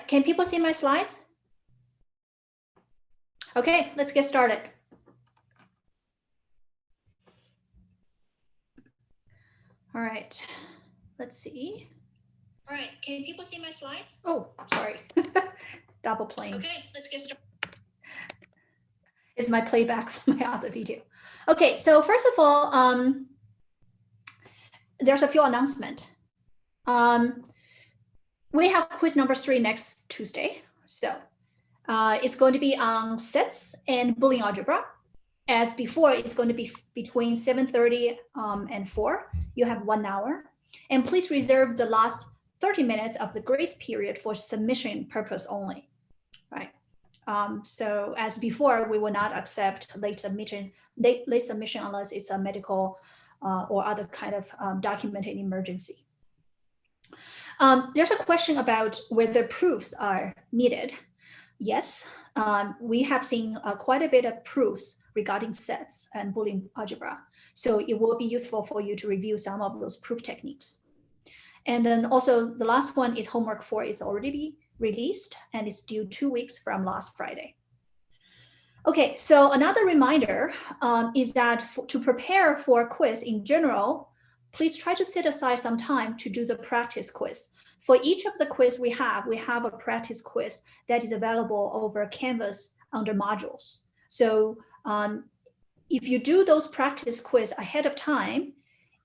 right, can people see my slides? Okay, let's get started. All right, let's see. All right, can people see my slides? Oh, sorry, it's double playing. Okay, let's get started. It's my playback from my other video. Okay, so first of all, there's a few announcements. We have quiz number 3 next Tuesday. So it's going to be on sets and Boolean algebra. As before, it's going to be between 7:30 and 4. You have 1 hour. And please reserve the last 30 minutes of the grace period for submission purpose only, right? So as before, we will not accept late submission unless it's a medical or other kind of documented emergency. There's a question about whether proofs are needed. Yes, we have seen quite a bit of proofs regarding sets and Boolean algebra. So it will be useful for you to review some of those proof techniques. And then also the last one is homework 4 is already released and it's due 2 weeks from last Friday. Okay, so another reminder is that to prepare for a quiz in general, please try to set aside some time to do the practice quiz. For each of the quiz we have a practice quiz that is available over Canvas under modules. So if you do those practice quiz ahead of time,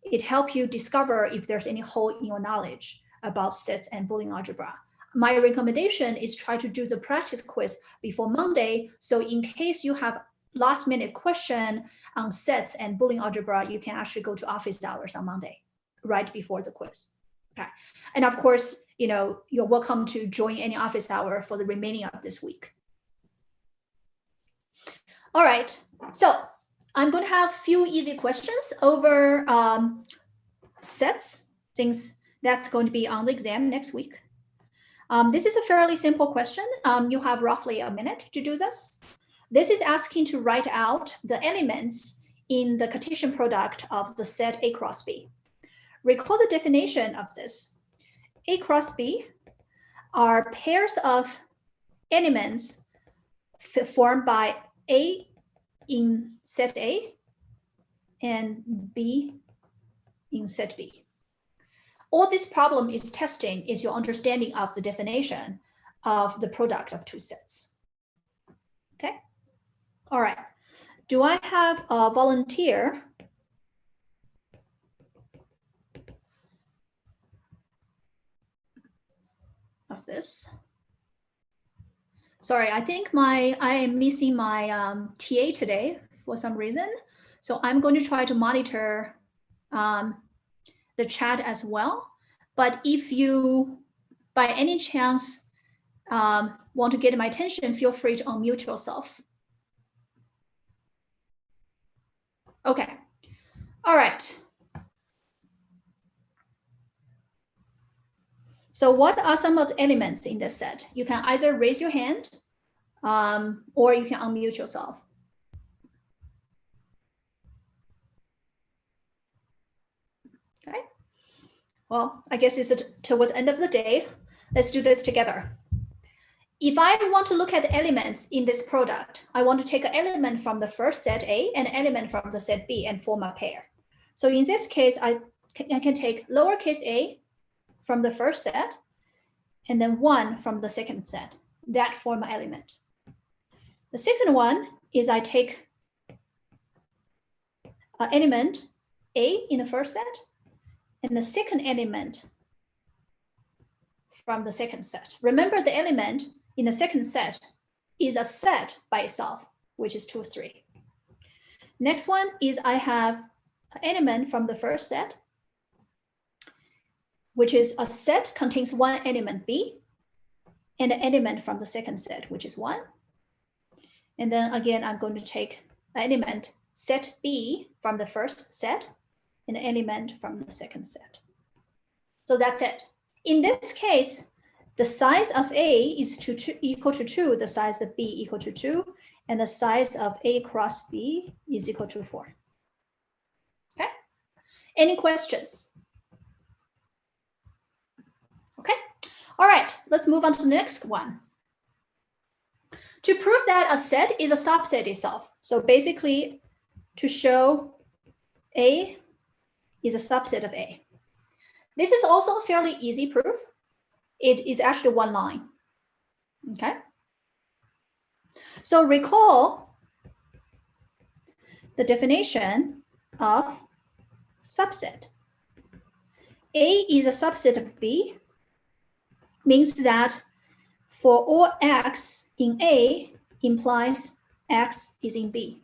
it helps you discover if there's any hole in your knowledge about sets and Boolean algebra. My recommendation is try to do the practice quiz before Monday. So in case you have last minute question on sets and Boolean algebra, you can actually go to office hours on Monday, right before the quiz. Okay. And of course, you're welcome to join any office hour for the remaining of this week. All right, so I'm going to have a few easy questions over sets, things that's going to be on the exam next week. This is a fairly simple question. You have roughly a minute to do this. This is asking to write out the elements in the Cartesian product of the set A cross B. Recall the definition of this. A cross B are pairs of elements formed by A in set A and B in set B. All this problem is testing is your understanding of the definition of the product of two sets. Okay. All right. Do I have a volunteer? Of this. Sorry, I think I am missing my TA today for some reason. So I'm going to try to monitor the chat as well. But if you, by any chance, want to get my attention, feel free to unmute yourself. Okay. All right. So what are some of the elements in this set? You can either raise your hand or you can unmute yourself. Okay. Well, I guess it's towards the end of the day. Let's do this together. If I want to look at the elements in this product, I want to take an element from the first set A and an element from the set B and form a pair. So in this case, I can take lowercase a from the first set, and then 1 from the second set. That form an element. The second one is I take an element A in the first set, and the second element from the second set. Remember, the element in the second set is a set by itself, which is 2, 3. Next one is I have an element from the first set, which is a set contains one element B, and an element from the second set, which is 1. And then again, I'm going to take an element set B from the first set, and an element from the second set. So that's it. In this case, the size of A is equal to 2, the size of B equal to 2, and the size of A cross B is equal to 4. Okay? Any questions? Okay. All right, let's move on to the next one. To prove that a set is a subset itself. So basically, to show A is a subset of A. This is also a fairly easy proof. It is actually one line. Okay. So recall the definition of subset. A is a subset of B means that for all X in A implies X is in B.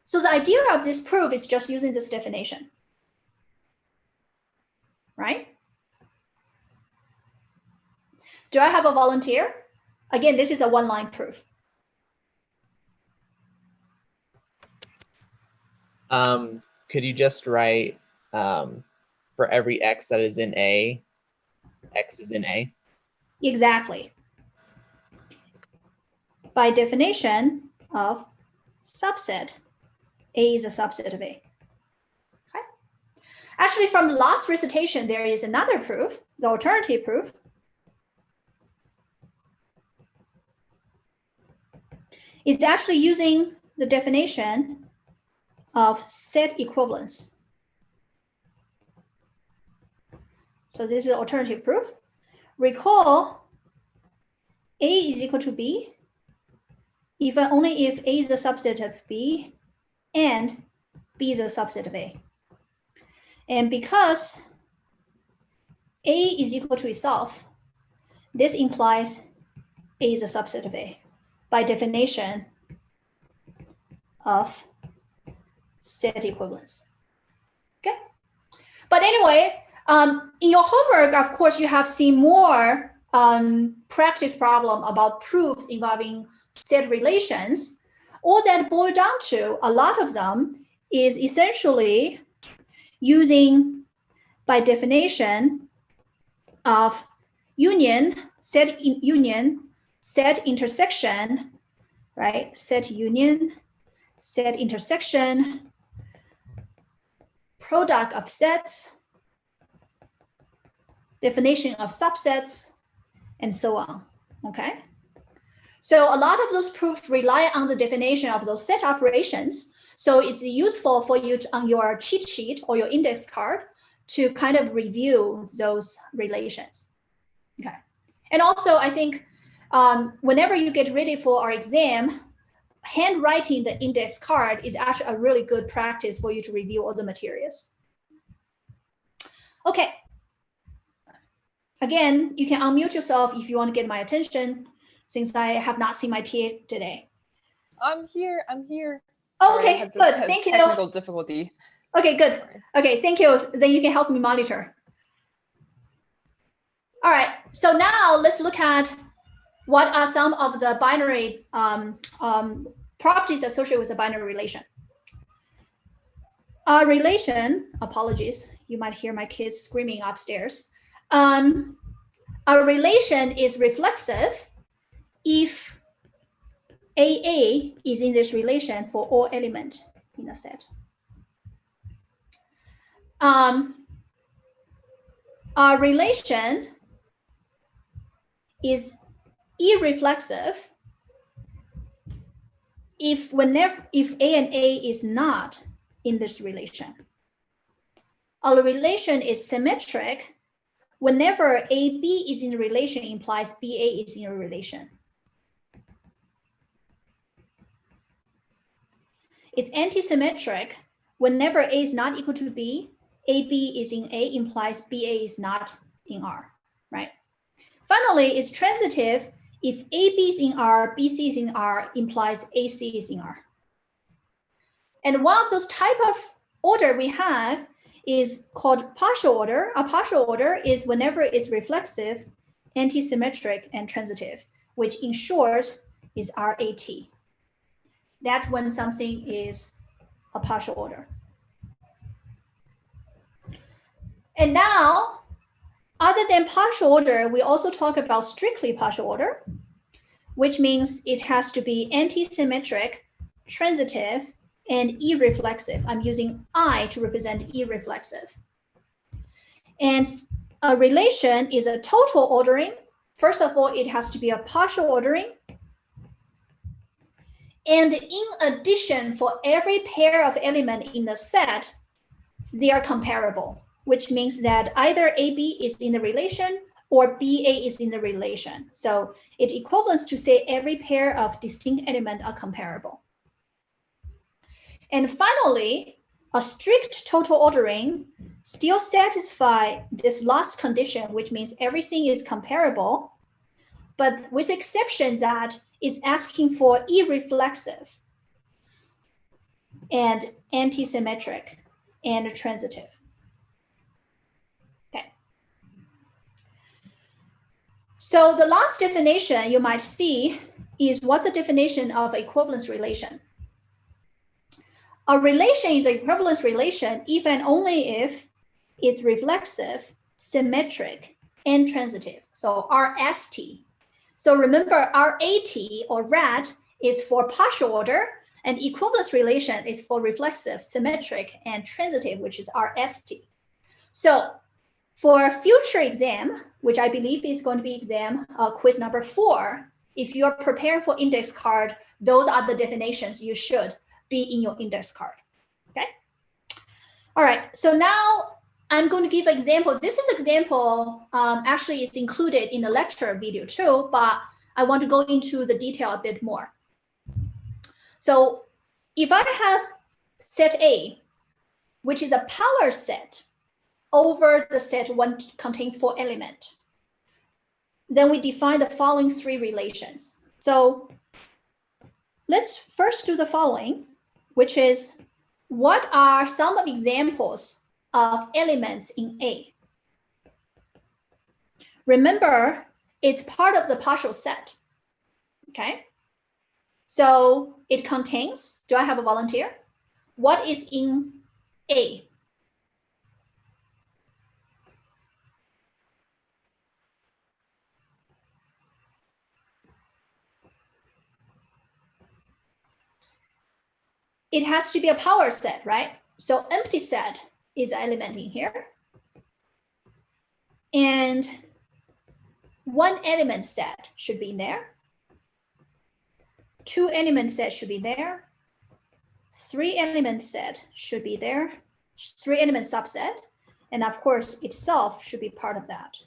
So the idea of this proof is just using this definition, right? Do I have a volunteer? Again, this is a one-line proof. Could you just write for every X that is in A, X is in A? Exactly. By definition of subset, A is a subset of A. Okay. Actually, from last recitation, there is another proof, the alternative proof. It's actually using the definition of set equivalence. So this is alternative proof. Recall A is equal to B if only if A is a subset of B and B is a subset of A. And because A is equal to itself, this implies A is a subset of A by definition of set equivalence. Okay. But anyway, in your homework, of course, you have seen more practice problem about proofs involving set relations. All that boil down to, a lot of them, is essentially using, by definition of union, set intersection, right? Set union, set intersection, product of sets, definition of subsets, and so on, okay? So a lot of those proofs rely on the definition of those set operations. So it's useful for you to, on your cheat sheet or your index card, to kind of review those relations, okay? And also, I think whenever you get ready for our exam, handwriting the index card is actually a really good practice for you to review all the materials. Okay. Again, you can unmute yourself if you want to get my attention, since I have not seen my TA today. I'm here. Oh, okay, good. Thank you. Technical difficulty. Okay, good. Sorry. Okay, thank you. Then you can help me monitor. All right, so now let's look at what are some of the binary properties associated with a binary relation. A relation, apologies, you might hear my kids screaming upstairs. A relation is reflexive if AA is in this relation for all elements in a set. A relation is irreflexive if A and A is not in this relation. A relation is symmetric whenever AB is in a relation implies BA is in a relation. It's antisymmetric whenever A is not equal to B, AB is in A implies BA is not in R, right? Finally, it's transitive if AB is in R, BC is in R implies AC is in R. And one of those type of order we have is called partial order. A partial order is whenever it's reflexive, antisymmetric, and transitive, which in short is RAT. That's when something is a partial order. And now, other than partial order, we also talk about strictly partial order, which means it has to be antisymmetric, transitive, and irreflexive. I'm using I to represent irreflexive. And a relation is a total ordering. First of all, it has to be a partial ordering. And in addition, for every pair of element in the set, they are comparable, which means that either AB is in the relation or BA is in the relation. So it equivalents to say every pair of distinct elements are comparable. And finally, a strict total ordering still satisfies this last condition, which means everything is comparable, but with exception that it's asking for irreflexive and antisymmetric and transitive. Okay. So the last definition you might see is what's the definition of equivalence relation? A relation is an equivalence relation if and only if it's reflexive, symmetric, and transitive. So RST. So remember, RAT or RAT is for partial order, and equivalence relation is for reflexive, symmetric, and transitive, which is RST. So for a future exam, which I believe is going to be exam quiz number 4, if you're preparing for index card, those are the definitions you should be in your index card. Okay. All right. So now I'm going to give examples. This is example actually is included in the lecture video too, but I want to go into the detail a bit more. So if I have set A, which is a power set over the set 1 contains 4 elements, then we define the following 3 relations. So let's first do the following, which is what are some of examples of elements in A? Remember, it's part of the partial set. Okay. So it contains, do I have a volunteer? What is in A? It has to be a power set, right? So empty set is an element in here. And 1 element set should be in there. 2 element set should be there. 3 element set should be there. 3 element subset. And of course, itself should be part of that.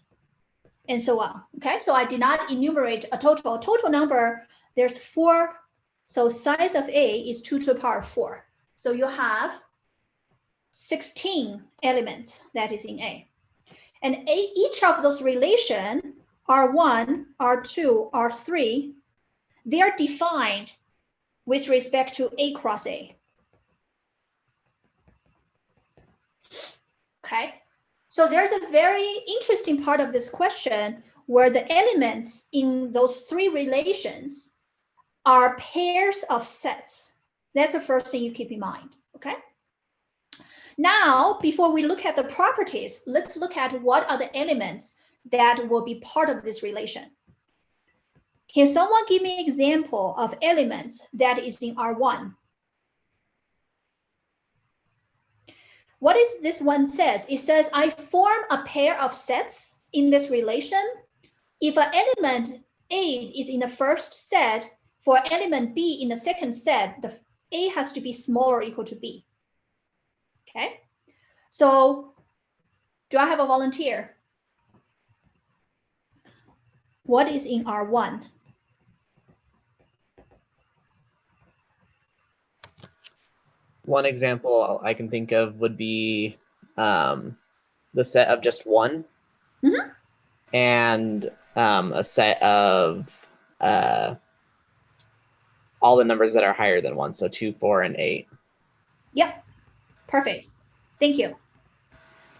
And so on. Okay, so I did not enumerate a total number. There's 4. So size of A is 2 to the power 4. So you have 16 elements that is in A. And each of those relations, R1, R2, R3, they are defined with respect to A cross A. Okay, so there's a very interesting part of this question where the elements in those 3 relations are pairs of sets. That's the first thing you keep in mind, okay? Now, before we look at the properties, let's look at what are the elements that will be part of this relation. Can someone give me an example of elements that is in R1? What is this one says? It says, I form a pair of sets in this relation. If an element A is in the first set, for element B in the second set, the A has to be smaller or equal to B. Okay, so do I have a volunteer? What is in R1? One example I can think of would be the set of just 1 and a set of all the numbers that are higher than 1, so 2, 4, and 8. Yep, perfect. Thank you.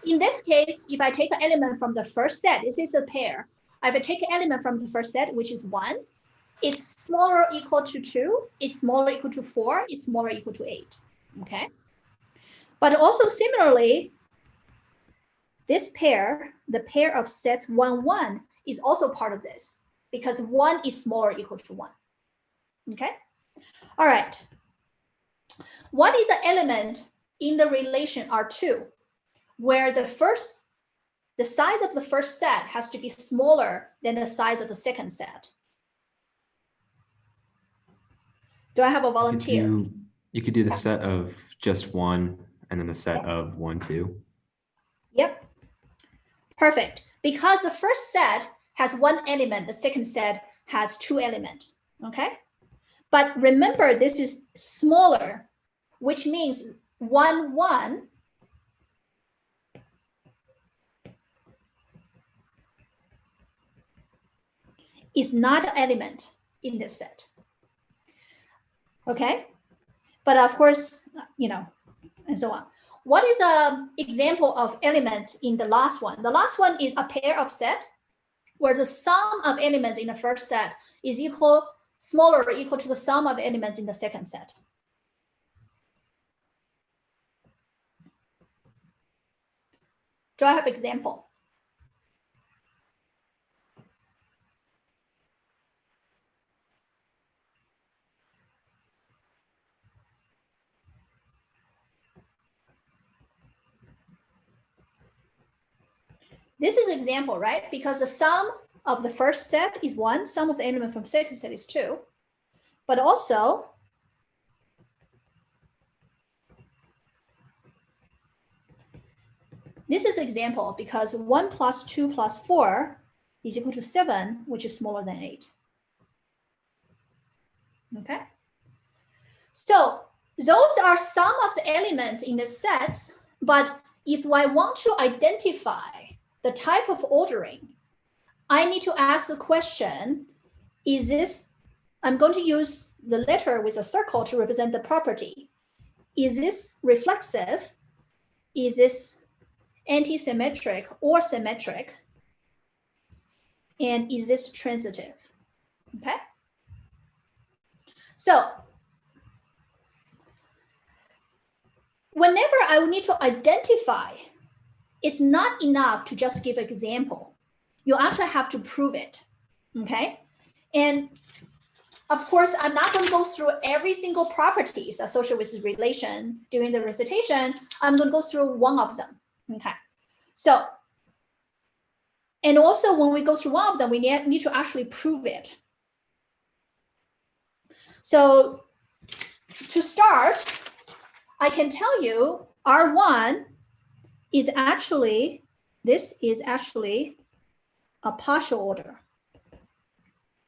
In this case, if I take an element from the first set, this is a pair. I will take an element from the first set, which is 1. It's smaller or equal to 2. It's smaller or equal to 4. It's smaller or equal to 8. Okay. But also similarly, this pair, the pair of sets 1, 1, is also part of this because 1 is smaller or equal to 1. Okay. All right. What is an element in the relation R2 where the first the size of the first set has to be smaller than the size of the second set. Do I have a volunteer? You could do the set of just 1 and then the set of 1, 2. Yep. Perfect. Because the first set has 1 element, the second set has 2 elements. Okay. But remember, this is smaller, which means 1, 1 is not an element in this set. Okay. But of course, you know, and so on. What is an example of elements in the last one? The last one is a pair of set where the sum of elements in the first set is smaller or equal to the sum of elements in the second set. Do I have an example? This is an example, right? Because the sum of the first set is 1, sum of the element from second set is 2. But also, this is an example because 1 plus 2 plus 4 is equal to 7, which is smaller than 8. Okay? So those are some of the elements in the sets, but if I want to identify the type of ordering, I need to ask the question, is this, I'm going to use the letter with a circle to represent the property. Is this reflexive? Is this anti-symmetric or symmetric? And is this transitive? Okay. So whenever I need to identify, it's not enough to just give an example. You actually have to prove it, okay? And of course, I'm not going to go through every single properties associated with this relation during the recitation. I'm going to go through one of them, okay? So, and also when we go through one of them, we need to actually prove it. So to start, I can tell you R1 is actually, this is actually a partial order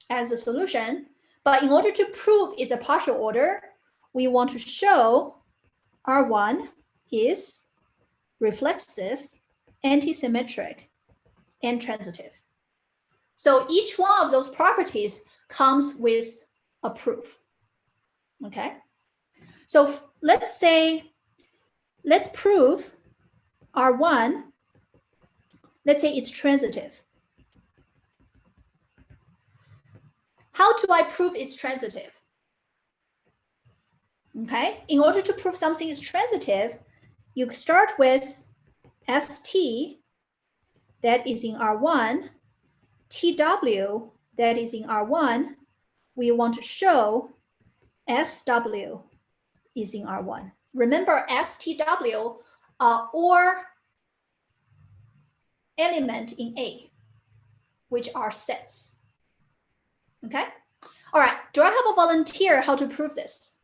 as a solution. But in order to prove it's a partial order, we want to show R1 is reflexive, anti-symmetric, and transitive. So each one of those properties comes with a proof. Okay. So let's say, let's prove R1, let's say it's transitive. How do I prove it's transitive? Okay, in order to prove something is transitive, you start with ST that is in R1, TW that is in R1. We want to show SW is in R1. Remember, STW or element in A, which are sets. Okay. All right. Do I have a volunteer how to prove this?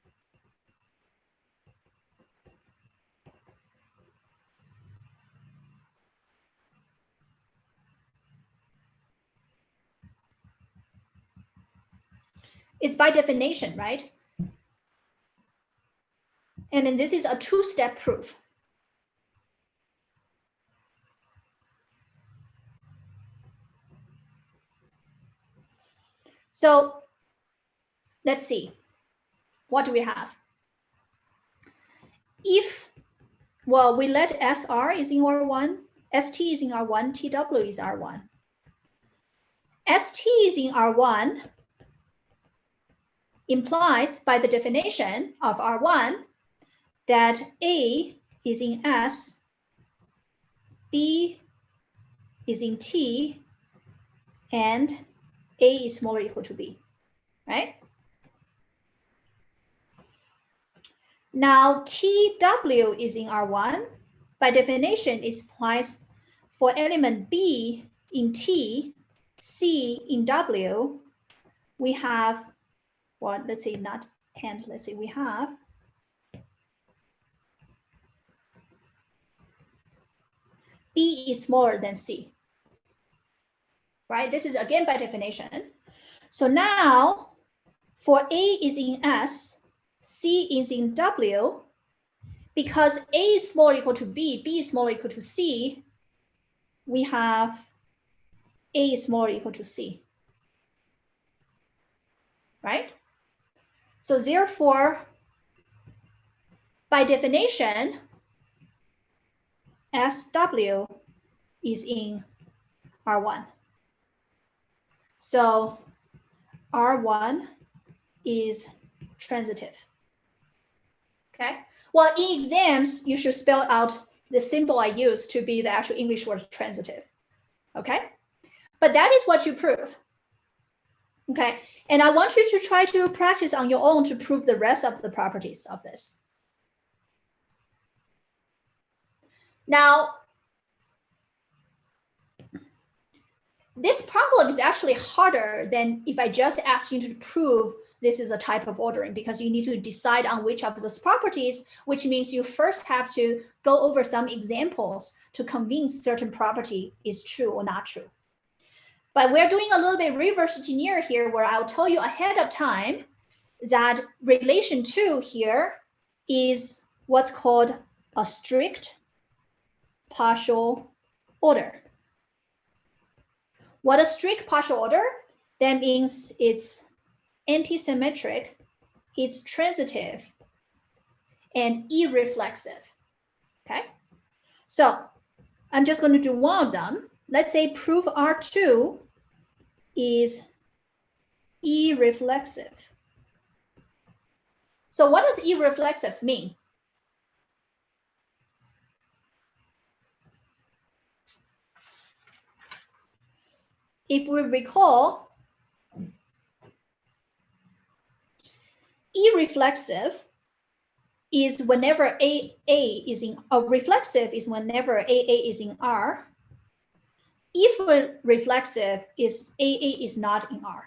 It's by definition, right? And then this is a two-step proof. So let's see. What do we have? If, well, we let SR is in R1, ST is in R1, TW is R1. ST is in R1 implies by the definition of R1 that A is in S, B is in T, and A is smaller or equal to B, right? Now TW is in R1. By definition, it implies for element B in T, C in W, we have, well, let's say not and, let's say we have B is smaller than C, right? This is again by definition. So now for A is in S, C is in W, because A is smaller or equal to B, B is smaller or equal to C, we have A is smaller or equal to C, right? So therefore, by definition, SW is in R1. So R1 is transitive. Okay. Well, in exams, you should spell out the symbol I use to be the actual English word transitive. Okay. But that is what you prove. Okay. And I want you to try to practice on your own to prove the rest of the properties of this. Now, this problem is actually harder than if I just asked you to prove this is a type of ordering, because you need to decide on which of those properties, which means you first have to go over some examples to convince certain property is true or not true. But we're doing a little bit reverse engineer here, where I'll tell you ahead of time that relation 2 here is what's called a strict partial order. What a strict partial order? That means it's antisymmetric, it's transitive, and irreflexive. Okay? So I'm just going to do one of them. Let's say proof R2 is irreflexive. So what does irreflexive mean? If we recall, irreflexive is whenever AA is in, reflexive is whenever AA is in R. If reflexive is AA is not in R.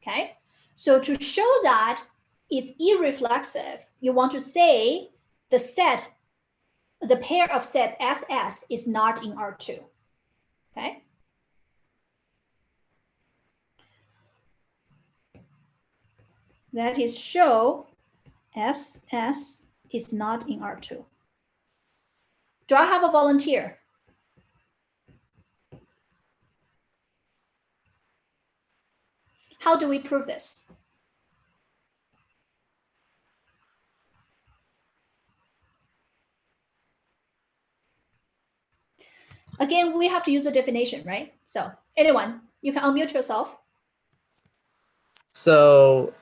Okay, so to show that it's irreflexive, you want to say the set, the pair of set SS is not in R2. Okay. That is show SS is not in R2. Do I have a volunteer? How do we prove this? Again, we have to use the definition, right? So anyone, you can unmute yourself. So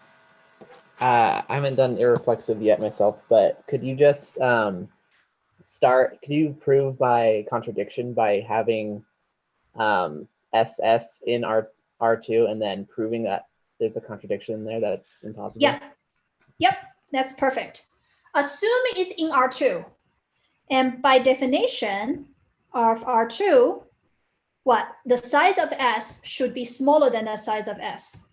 I haven't done irreflexive yet myself, but could you just could you prove by contradiction by having SS in R2 and then proving that there's a contradiction in there, that it's impossible? Yep, that's perfect. Assume it's in R2. And by definition of R2, what? The size of S should be smaller than the size of S,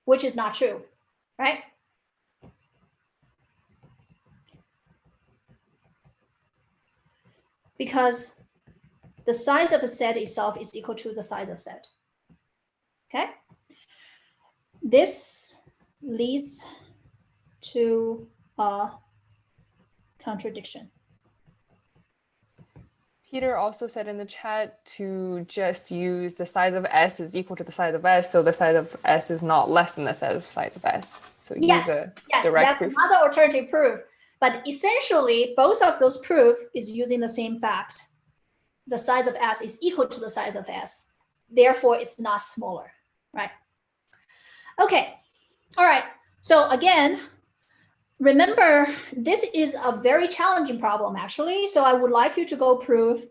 which is not true, right? Because the size of a set itself is equal to the size of set. Okay? This leads to a contradiction. Peter also said in the chat to just use the size of S is equal to the size of S, so the size of S is not less than the size of S. So yes, use a yes, direct that's proof. another alternative proof. But essentially, both of those proof is using the same fact. The size of S is equal to the size of S. Therefore, it's not smaller, right? Okay, all right. So again, remember, this is a very challenging problem, actually. So I would like you to go prove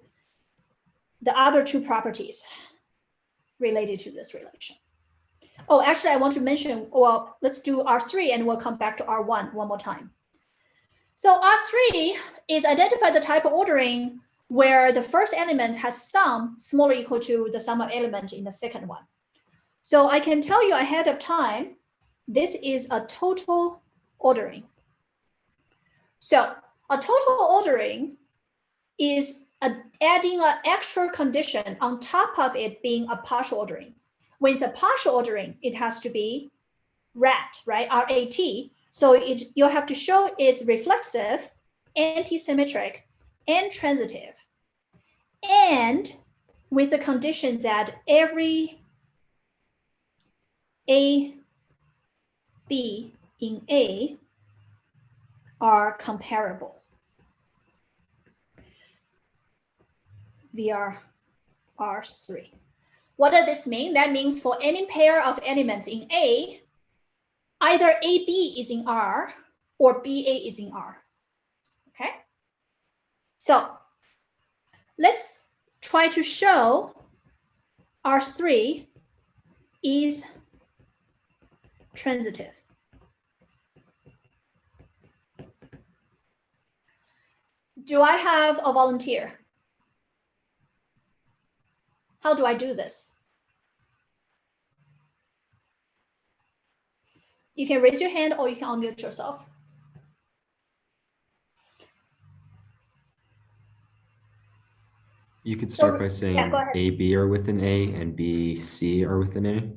the other two properties related to this relation. Oh, actually, I want to mention, well, let's do R3 and we'll come back to R1 one more time. So R3 is identify the type of ordering where the first element has sum smaller or equal to the sum of element in the second one. So I can tell you ahead of time, this is a total ordering. So a total ordering is adding an extra condition on top of it being a partial ordering. When it's a partial ordering, it has to be RAT, right? R-A-T. So you'll have to show it's reflexive, anti-symmetric, and transitive. And with the condition that every A, B in A are comparable via R3. What does this mean? That means for any pair of elements in A, either AB is in R or BA is in R. Okay? So let's try to show R3 is transitive. Do I have a volunteer? How do I do this? You can raise your hand or you can unmute yourself. You could start by saying A, B are within A and B, C are within A.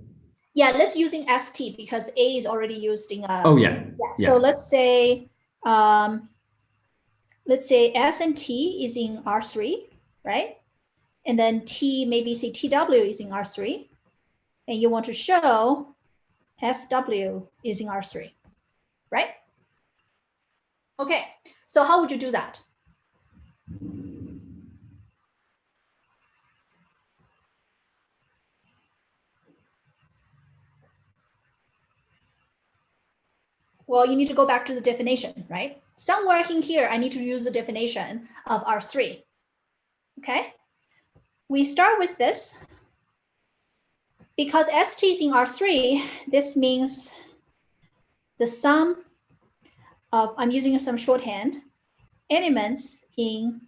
Yeah, let's using ST because A is already used in a. Oh yeah. So let's say S and T is in R3, right? And then T, maybe say TW is in R3. And you want to show SW is in R3, right? Okay, so how would you do that? Well, you need to go back to the definition, right? Somewhere in here, I need to use the definition of R3. Okay, we start with this. Because ST is in R3, this means the sum of, I'm using some shorthand, elements in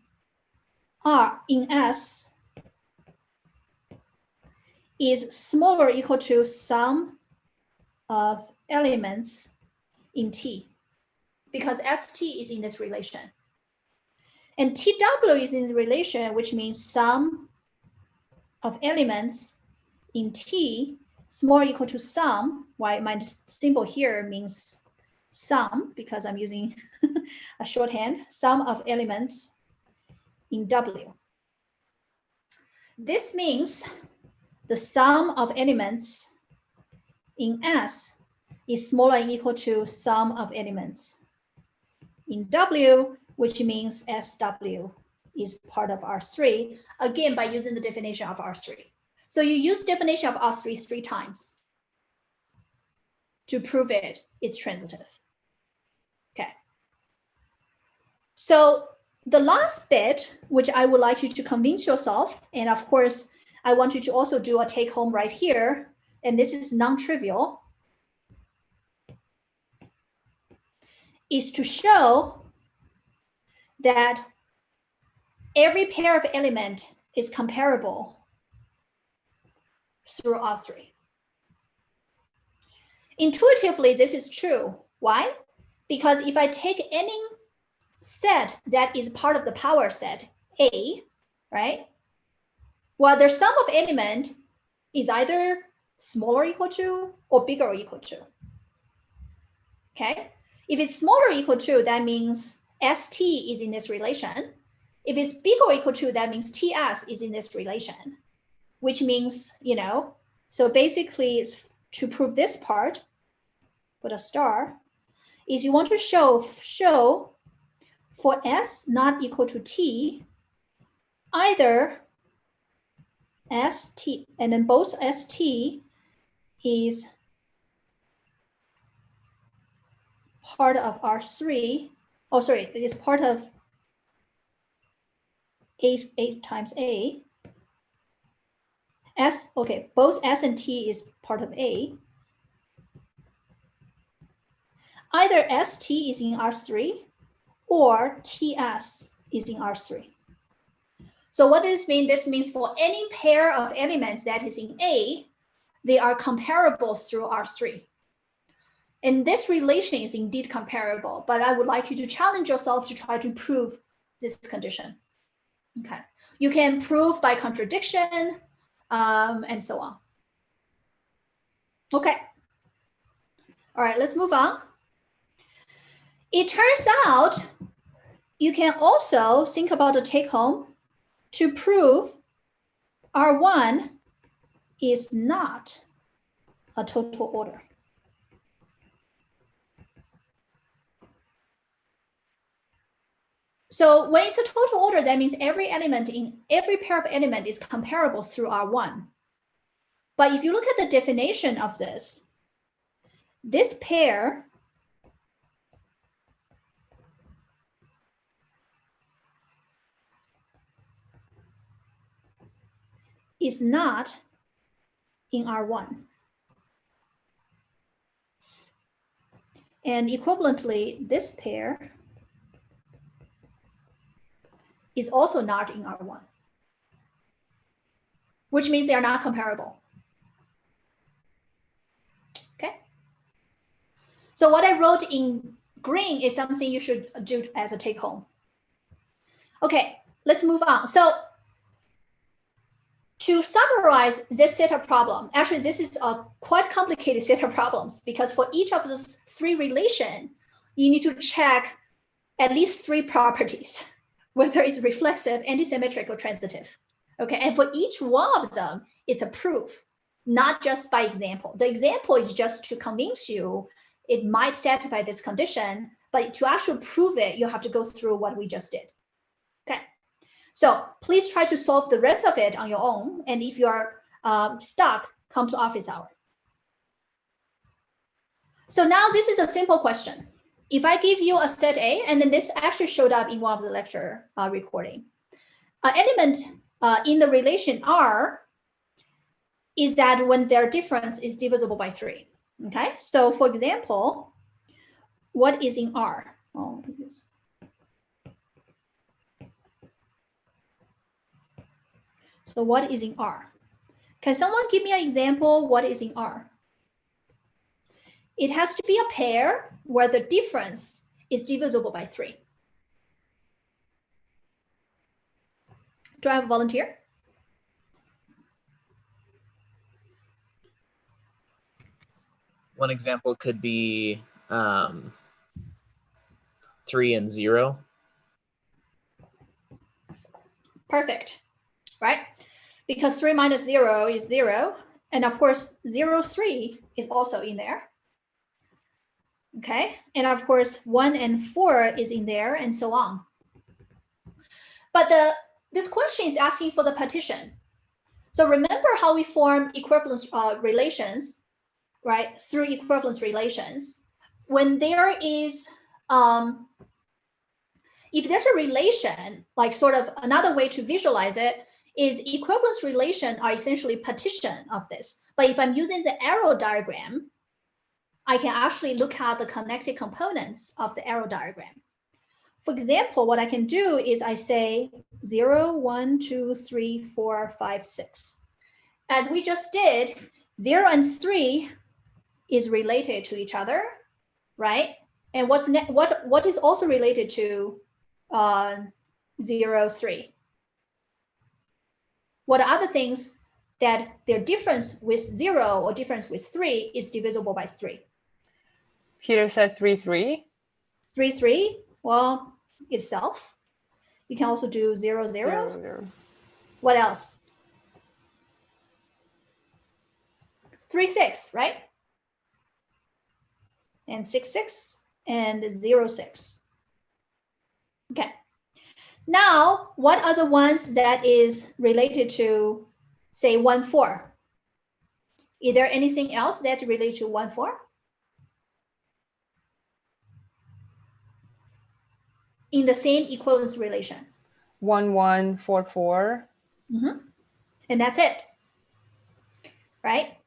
S is smaller or equal to sum of elements in T, because ST is in this relation. And TW is in the relation, which means sum of elements in T smaller or equal to sum. Why my symbol here means sum, because I'm using a shorthand, sum of elements in W. This means the sum of elements in S is smaller or equal to sum of elements in W, which means SW is part of R3, again, by using the definition of R3. So you use definition of R3 3 times to prove it's transitive. Okay. So the last bit, which I would like you to convince yourself, and of course, I want you to also do a take home right here, and this is non-trivial, is to show that every pair of element is comparable through R3. Intuitively, this is true. Why? Because if I take any set that is part of the power set A, right? Well, the sum of element is either smaller or equal to or bigger or equal to. Okay? If it's smaller or equal to, that means ST is in this relation. If it's bigger or equal to, that means TS is in this relation, which means, you know, so basically it's to prove this part, put a star, is you want to show for S not equal to T, either ST, and then both ST is part of R3, oh, sorry, it is part of A times A. S, okay, both S and T is part of A. Either ST is in R3 or TS is in R3. So what does this mean? This means for any pair of elements that is in A, they are comparable through R3. And this relation is indeed comparable, but I would like you to challenge yourself to try to prove this condition. Okay, you can prove by contradiction and so on. Okay, all right, let's move on. It turns out you can also think about a take home to prove R1 is not a total order. So when it's a total order, that means every element in every pair of element is comparable through R1. But if you look at the definition of this pair is not in R1. And equivalently, this pair is also not in R1, which means they are not comparable. Okay. So what I wrote in green is something you should do as a take home. Okay, let's move on. So to summarize this set of problems, actually this is a quite complicated set of problems because for each of those three relations, you need to check at least three properties, whether it's reflexive, antisymmetric, or transitive. Okay, and for each one of them, it's a proof, not just by example. The example is just to convince you it might satisfy this condition, but to actually prove it, you have to go through what we just did. Okay, so please try to solve the rest of it on your own. And if you are stuck, come to office hour. So now this is a simple question. If I give you a set A, and then this actually showed up in one of the lecture recording, an element in the relation R is that when their difference is divisible by 3. Okay, so for example, what is in R? Oh, so what is in R? Can someone give me an example? What is in R? It has to be a pair where the difference is divisible by 3. Do I have a volunteer? One example could be 3 and 0. Perfect, right? Because 3 minus 0 is 0. And of course, 0, 3 is also in there. Okay, and of course, 1 and 4 is in there, and so on. But this question is asking for the partition. So remember how we form equivalence relations, right? Through equivalence relations. When there is, if there's a relation, like sort of another way to visualize it is equivalence relation are essentially partition of this. But if I'm using the arrow diagram, I can actually look at the connected components of the arrow diagram. For example, what I can do is I say 0, 1, 2, 3, 4, 5, 6. As we just did, 0 and 3 is related to each other, right? And what is also related to 0, 3? What are other things that their difference with 0 or difference with 3 is divisible by 3? Peter said 3, 3. 3, 3, well, itself. You can also do 0, 0. 0, 0. What else? 3, 6, right? And 6, 6, and 0, 6. Okay. Now, what are the ones that is related to, say, 1, 4? Is there anything else that's related to 1, 4? In the same equivalence relation. 1, 1, 4, 4. Mm-hmm. And that's it, right?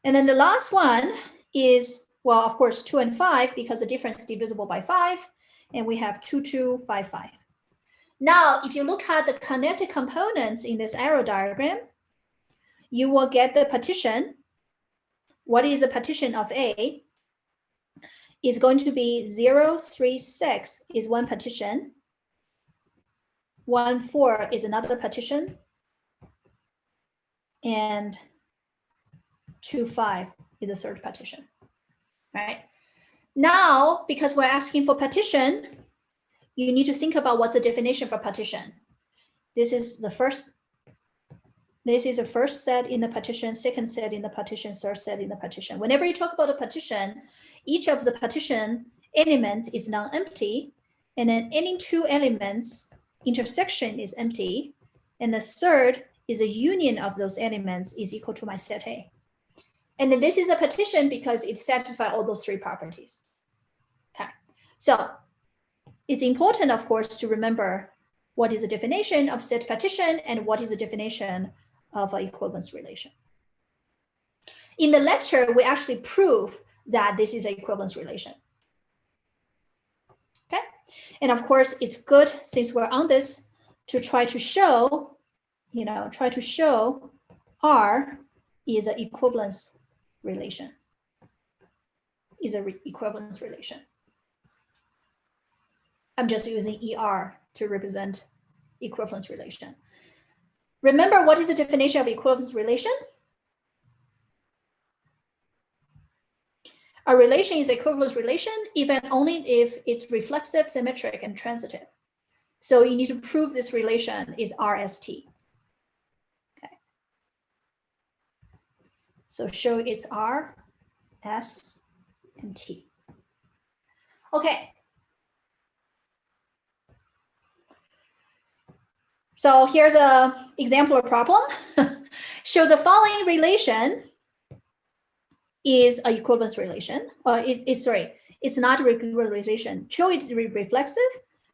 And then the last one is, well, of course, 2 and 5, because the difference is divisible by 5. and we have 2, 2, 5, 5. Now, if you look at the connected components in this arrow diagram, you will get the partition. What is the partition of A? Is going to be 0, 3, 6 is one partition. 1, 4 is another partition. And 2, 5 is the third partition, right? Now, because we're asking for partition, you need to think about what's the definition for partition. This is the first set in the partition, second set in the partition, third set in the partition. Whenever you talk about a partition, each of the partition elements is non-empty, and then any two elements intersection is empty, and the third is a union of those elements is equal to my set A. And then this is a partition because it satisfies all those three properties. Okay, so it's important, of course, to remember what is the definition of set partition and what is the definition of an equivalence relation. In the lecture, we actually prove that this is an equivalence relation. Okay, and of course, it's good since we're on this to try to show, R is an equivalence relation. Equivalence relation. I'm just using ER to represent equivalence relation. Remember, what is the definition of equivalence relation? A relation is equivalence relation even only if it's reflexive, symmetric, and transitive. So you need to prove this relation is RST. Okay. So show it's R, S, and T. Okay. So here's an example of problem. Show the following relation is an equivalence relation. It's not a equivalence relation. Show it's reflexive,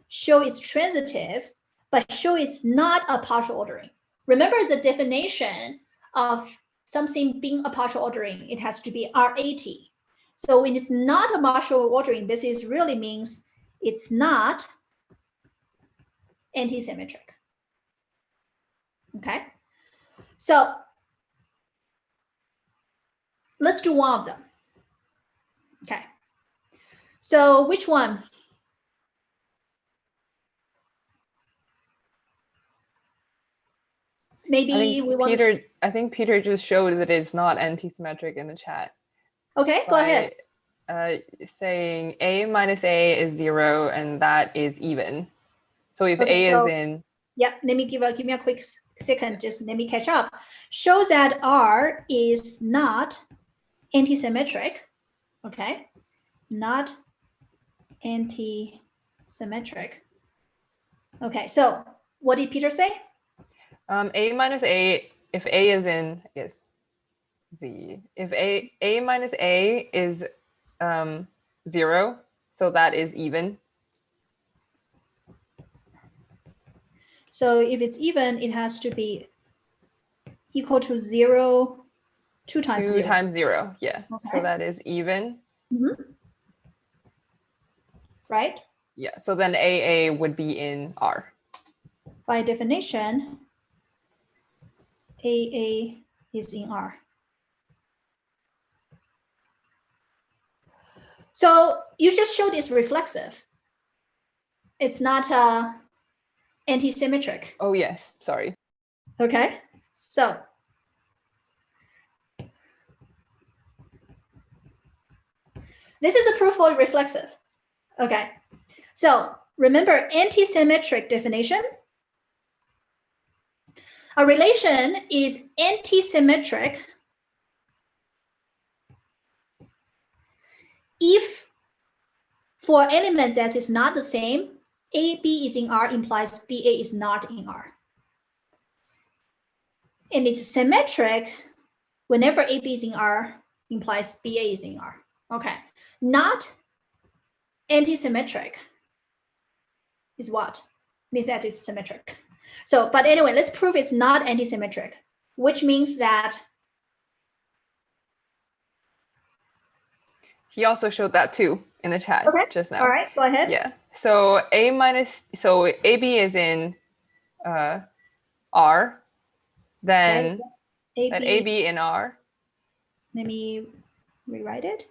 show it's transitive, but show it's not a partial ordering. Remember the definition of something being a partial ordering, it has to be RAT. So when it's not a partial ordering, this is really means it's not antisymmetric. Okay, so let's do one of them. Okay, so which one? Maybe we want Peter. I think Peter just showed that it's not antisymmetric in the chat. Okay, go ahead. Saying A minus A is 0, and that is even. So if Okay, A is in. Yeah, let me give me a quick second. Just let me catch up. Shows that R is not antisymmetric. Okay, not antisymmetric. Okay, so what did Peter say? A minus A, if A is in, is Z. If A minus A is 0, so that is even. So if it's even, it has to be equal to 0, 2 times 0. 2 times 0, yeah. Okay. So that is even. Mm-hmm. Right? Yeah, so then AA would be in R. By definition, AA is in R. So you just showed it's reflexive. It's not antisymmetric. Oh, yes, sorry. Okay, so this is a proof for reflexive. Okay, so remember antisymmetric definition. A relation is antisymmetric if for elements that is not the same, AB is in R implies BA is not in R. And it's symmetric whenever AB is in R implies BA is in R. Okay, not antisymmetric is what? Means that it's symmetric. So, but anyway, let's prove it's not antisymmetric, which means that He also showed that too in the chat just now. All right, go ahead. Yeah. So AB is in R, then let AB in R. Let me rewrite it.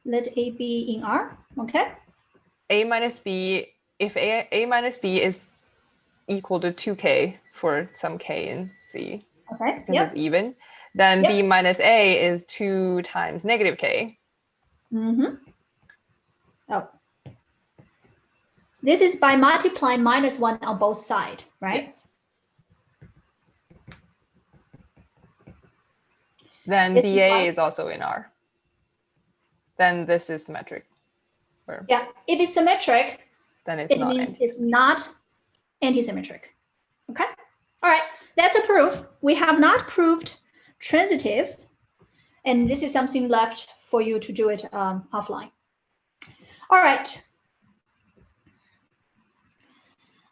Let A be in R. Okay. A minus B, if A minus B is equal to 2k for some k in Z, okay, because it's even, then B minus A is 2 times negative k. Mm-hmm. Oh. This is by multiplying -1 on both sides, right? Yes. Then BA is also in R. Then this is symmetric. Yeah, if it's symmetric, then it means it's not antisymmetric. Okay. All right, that's a proof. We have not proved transitive, and this is something left for you to do it offline. All right.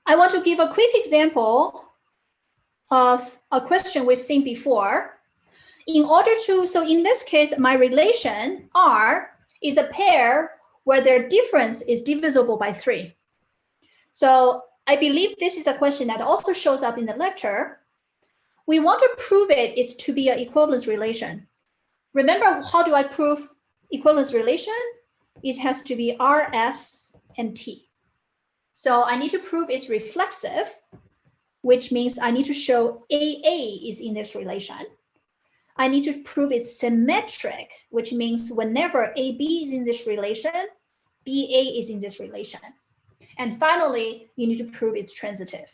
I want to give a quick example of a question we've seen before. In order to, so in this case, my relation R is a pair where their difference is divisible by 3. So I believe this is a question that also shows up in the lecture. We want to prove it is to be an equivalence relation. Remember, how do I prove equivalence relation? It has to be R, S, and T. So I need to prove it's reflexive, which means I need to show AA is in this relation. I need to prove it's symmetric, which means whenever AB is in this relation, BA is in this relation. And finally, you need to prove it's transitive,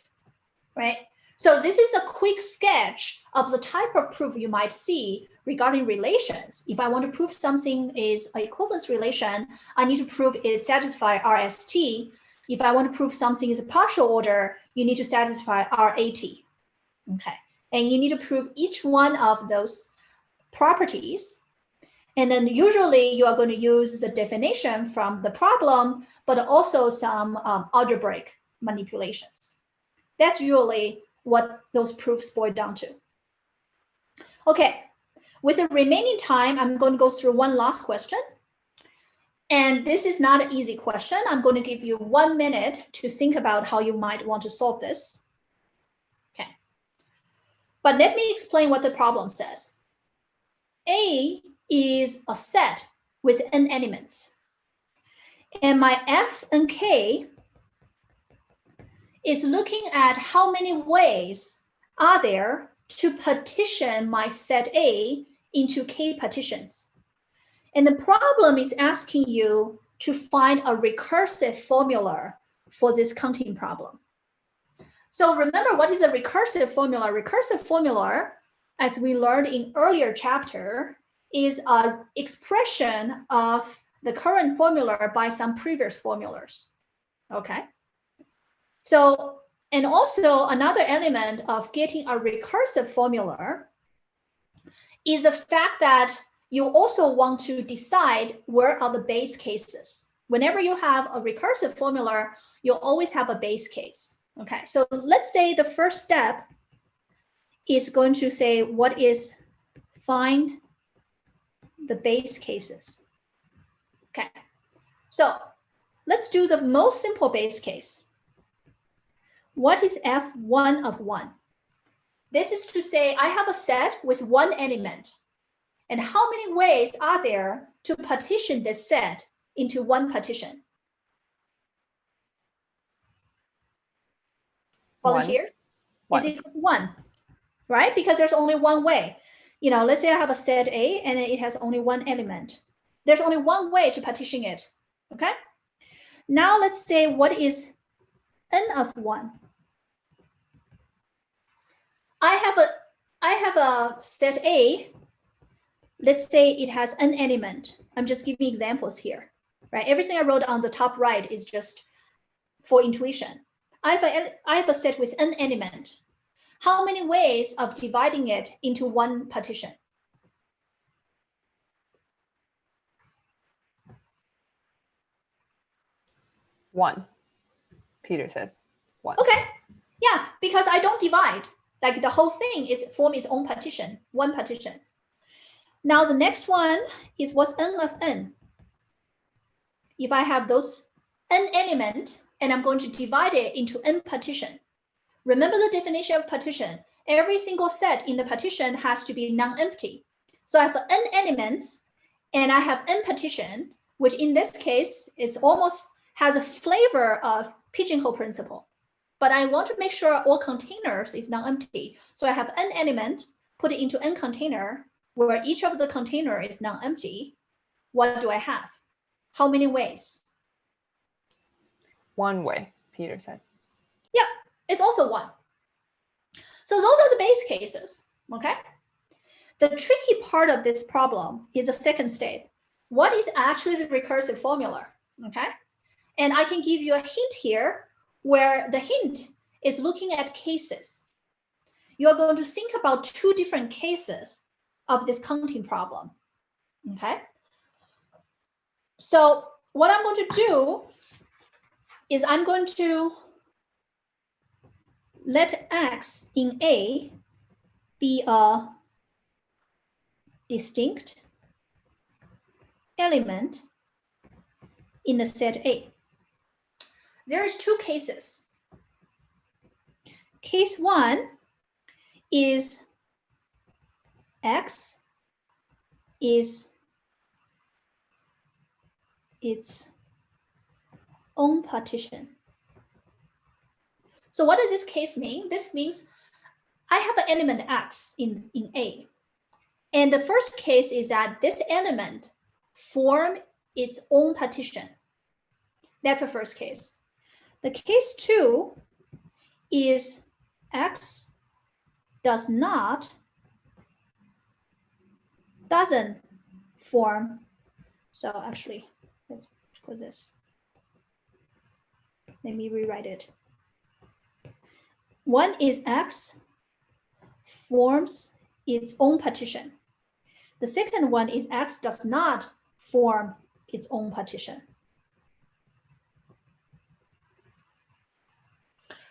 right? So this is a quick sketch of the type of proof you might see regarding relations. If I want to prove something is an equivalence relation, I need to prove it satisfies RST. If I want to prove something is a partial order, you need to satisfy RAT. Okay, and you need to prove each one of those properties. And then usually you are going to use the definition from the problem, but also some algebraic manipulations. That's usually what those proofs boil down to. Okay, with the remaining time, I'm going to go through one last question. And this is not an easy question. I'm going to give you 1 minute to think about how you might want to solve this. Okay. But let me explain what the problem says. A is a set with n elements. And my F and K is looking at how many ways are there to partition my set A into K partitions. And the problem is asking you to find a recursive formula for this counting problem. So remember, what is a recursive formula? Recursive formula, as we learned in earlier chapter, is an expression of the current formula by some previous formulas. Okay. So, and also another element of getting a recursive formula is the fact that you also want to decide where are the base cases. Whenever you have a recursive formula, you'll always have a base case. Okay, so let's say the first step is going to say what is find the base cases. Okay, so let's do the most simple base case. What is F1 of 1? This is to say I have a set with one element. And how many ways are there to partition this set into one partition? Volunteers? Is equal to 1, right? Because there's only one way. You know, let's say I have a set A and it has only one element. There's only one way to partition it, okay? Now let's say what is n of 1? I have a set A. Let's say it has an element. I'm just giving examples here, right? Everything I wrote on the top right is just for intuition. I have a set with an element. How many ways of dividing it into one partition? One. Peter says 1. Okay, yeah, because I don't divide. Like the whole thing is form its own partition, one partition. Now the next one is what's n of n? if I have those n element and I'm going to divide it into n partition. Remember the definition of partition. Every single set in the partition has to be non-empty. So I have n elements and I have n partition, which in this case is almost has a flavor of pigeonhole principle. But I want to make sure all containers is non-empty. So I have n element, put it into n container, where each of the container is non-empty. What do I have? How many ways? One way, Peter said. Yeah, it's also one. So those are the base cases, okay? The tricky part of this problem is the second step. What is actually the recursive formula, okay? And I can give you a hint here where the hint is looking at cases. You're going to think about two different cases of this counting problem, okay? So what I'm going to do is I'm going to let x in A be a distinct element in the set A. There is two cases. Case one is x is its own partition. So what does this case mean? This means I have an element x in A. And the first case is that this element form its own partition. That's the first case. The case two is x doesn't form. So actually, let's put this. Let me rewrite it. One is x forms its own partition. The second one is x does not form its own partition.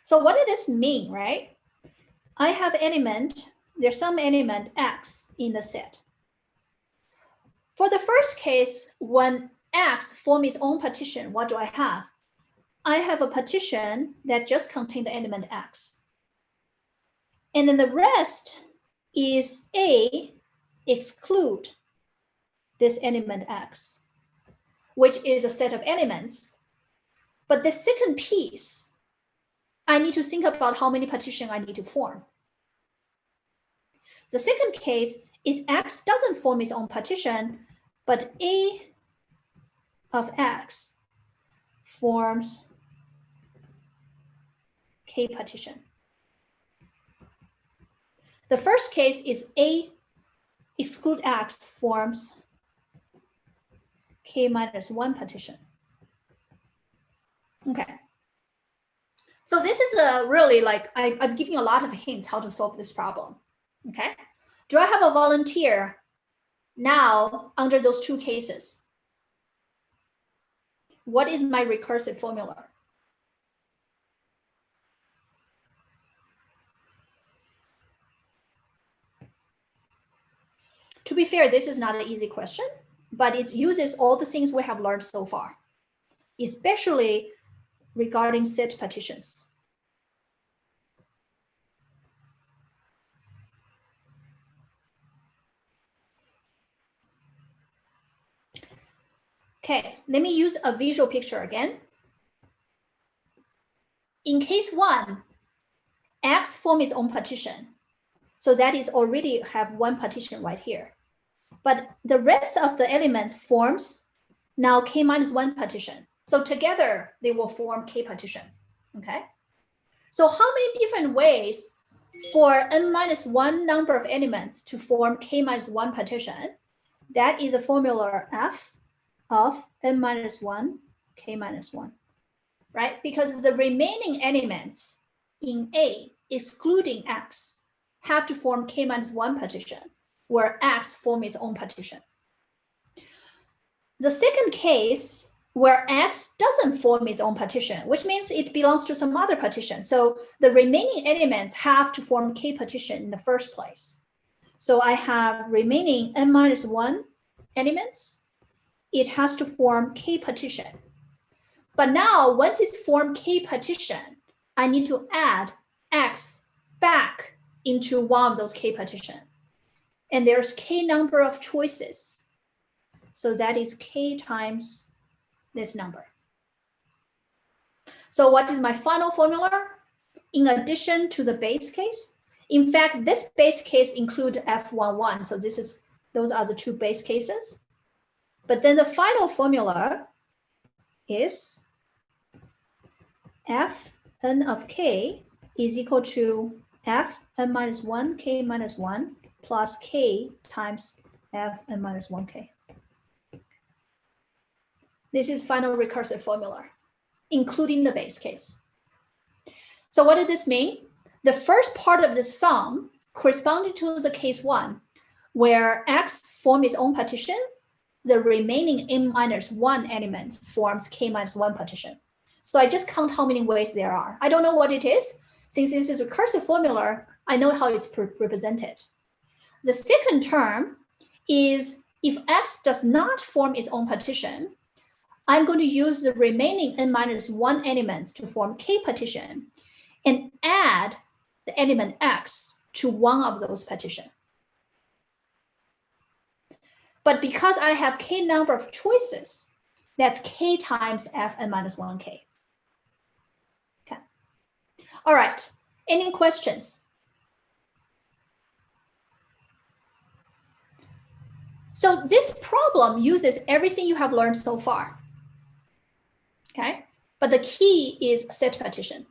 So what does this mean, right? I have element, there's some element x in the set. For the first case, when x forms its own partition, what do I have? I have a partition that just contains the element x. And then the rest is A exclude this element x, which is a set of elements. But the second piece, I need to think about how many partitions I need to form. The second case is x doesn't form its own partition, but A of x forms K partition. The first case is A exclude x forms K minus 1 partition. Okay. So this is a really like, I've given you a lot of hints how to solve this problem. Okay. Do I have a volunteer now under those two cases? What is my recursive formula? To be fair, this is not an easy question, but it uses all the things we have learned so far, especially regarding set partitions. Okay, let me use a visual picture again. In case one, X forms its own partition. So that is already have one partition right here. But the rest of the elements forms now K minus 1 partition. So together they will form K partition, okay? So how many different ways for n minus 1 number of elements to form K minus 1 partition? That is a formula F of n minus 1, K minus 1, right? Because the remaining elements in A, excluding X, have to form K minus 1 partition, where X forms its own partition. The second case, where X doesn't form its own partition, which means it belongs to some other partition. So the remaining elements have to form K partition in the first place. So I have remaining n minus 1 elements it has to form K partition. But now, once it's formed K partition, I need to add X back into one of those K partition. And there's K number of choices. So that is K times this number. So what is my final formula? In addition to the base case, in fact, this base case include F11. So those are the two base cases. But then the final formula is Fn of K is equal to Fn minus 1, K minus 1 plus K times Fn minus 1K. This is final recursive formula, including the base case. So what did this mean? The first part of the sum corresponded to the case 1, where X forms its own partition, the remaining n minus 1 element forms K minus 1 partition. So I just count how many ways there are. I don't know what it is. Since this is a recursive formula, I know how it's represented. The second term is if X does not form its own partition, I'm going to use the remaining n minus 1 elements to form K partition and add the element X to one of those partitions. But because I have K number of choices, that's K times Fn minus 1K. Okay. All right. Any questions? So this problem uses everything you have learned so far. Okay. But the key is set partition.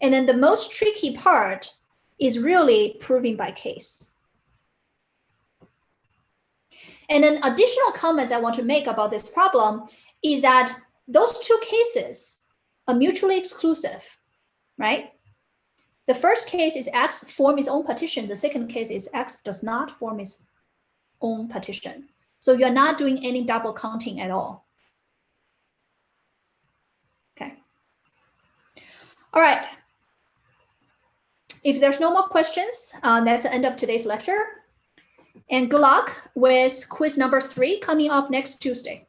And then the most tricky part is really proving by case. And then additional comments I want to make about this problem is that those two cases are mutually exclusive, right? The first case is X form its own partition. The second case is X does not form its own partition. So you're not doing any double counting at all. Okay. All right. If there's no more questions, that's the end of today's lecture. And good luck with quiz number 3 coming up next Tuesday.